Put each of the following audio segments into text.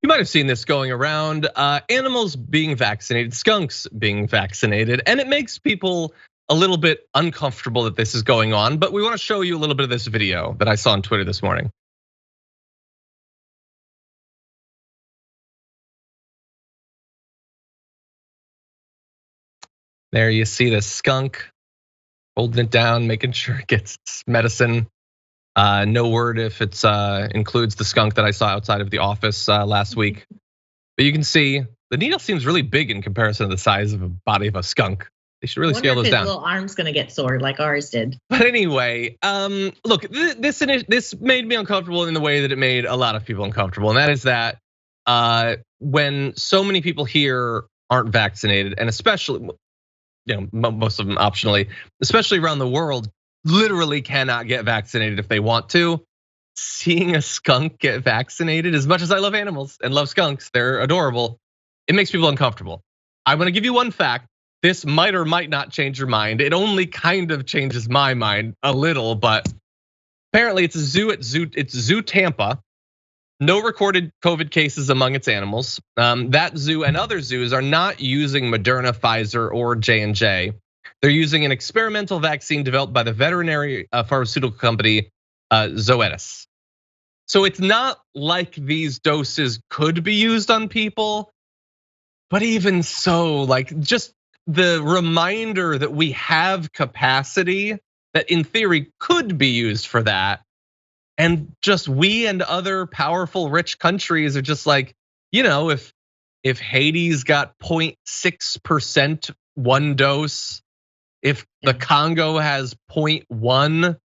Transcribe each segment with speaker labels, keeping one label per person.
Speaker 1: You might have seen this going around, animals being vaccinated, skunks being vaccinated, and it makes people a little bit uncomfortable that this is going on, but we wanna show you a little bit of this video that I saw on Twitter this morning. There you see the skunk holding it down, making sure it gets its medicine. No word if it includes the skunk that I saw outside of the office last week. But you can see the needle seems really big in comparison to the size of a body of a skunk. They should really scale those down.
Speaker 2: Little arm's gonna get sore like ours did.
Speaker 1: But anyway, look, this made me uncomfortable in the way that it made a lot of people uncomfortable, and that is that when so many people here aren't vaccinated, and especially, most of them optionally, especially around the world, literally cannot get vaccinated if they want to. Seeing a skunk get vaccinated, as much as I love animals and love skunks, they're adorable, it makes people uncomfortable. I wanna give you one fact. This might or might not change your mind. It only kind of changes my mind a little, but apparently it's a zoo at Zoo Tampa. No recorded COVID cases among its animals. That zoo and other zoos are not using Moderna, Pfizer, or J&J. They're using an experimental vaccine developed by the veterinary pharmaceutical company Zoetis. So it's not like these doses could be used on people, but even so, like just the reminder that we have capacity that in theory could be used for that. And just we and other powerful rich countries are just like, if Haiti's got 0.6% one dose, if the Congo has 0.1,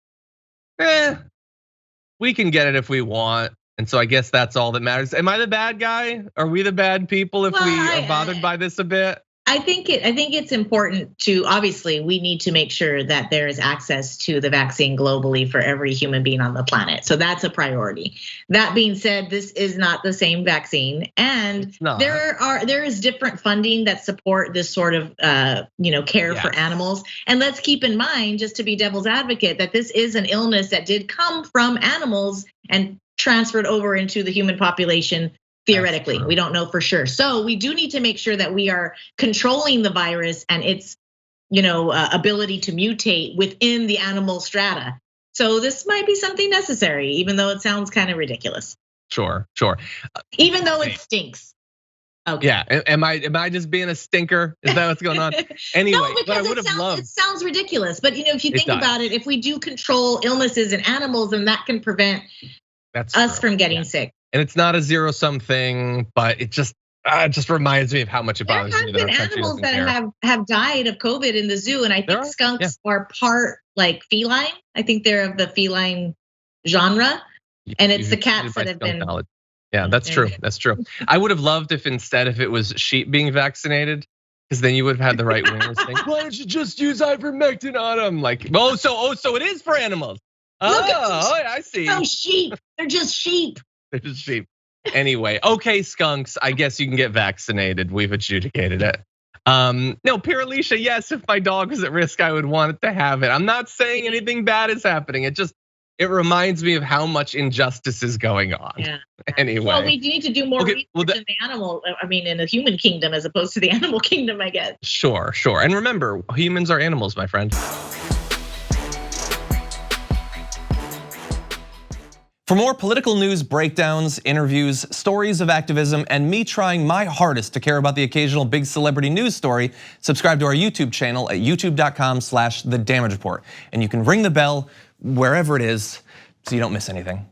Speaker 1: we can get it if we want. And so I guess that's all that matters. Am I the bad guy? Are we the bad people if we are bothered by this a bit?
Speaker 2: I think it's important to, obviously, we need to make sure that there is access to the vaccine globally for every human being on the planet. So that's a priority. That being said, this is not the same vaccine, and there is different funding that support this sort of care for animals. And let's keep in mind, just to be devil's advocate, that this is an illness that did come from animals and transferred over into the human population. Theoretically, we don't know for sure. So we do need to make sure that we are controlling the virus and its, ability to mutate within the animal strata. So this might be something necessary, even though it sounds kind of ridiculous.
Speaker 1: Sure.
Speaker 2: Even though it stinks. Okay.
Speaker 1: Yeah, am I just being a stinker? Is that what's going on? Anyway,
Speaker 2: no, because it sounds ridiculous. But if you think about it, if we do control illnesses in animals, then that can prevent us from getting sick.
Speaker 1: And it's not a zero-sum thing, but it just reminds me of how much it bothers me.
Speaker 2: There have been animals that have died of COVID in the zoo, and I think skunks are part like feline. I think they're of the feline genre, and it's the cats that have been.
Speaker 1: Yeah, that's true. That's true. I would have loved if instead it was sheep being vaccinated, because then you would have had the right wingers think, why don't you just use ivermectin on them? Like, so it is for animals. I see.
Speaker 2: No, sheep. They're just sheep.
Speaker 1: They're just sheep. Anyway, okay, skunks, I guess you can get vaccinated. We've adjudicated it. No, Pure Alicia, yes, if my dog was at risk, I would want it to have it. I'm not saying anything bad is happening. It reminds me of how much injustice is going on.
Speaker 2: Yeah.
Speaker 1: Anyway.
Speaker 2: Well, we need to do more research in the human kingdom as opposed to the animal kingdom, I guess.
Speaker 1: Sure. And remember, humans are animals, my friend. For more political news breakdowns, interviews, stories of activism, and me trying my hardest to care about the occasional big celebrity news story, subscribe to our YouTube channel at youtube.com/thedamagereport. And you can ring the bell wherever it is so you don't miss anything.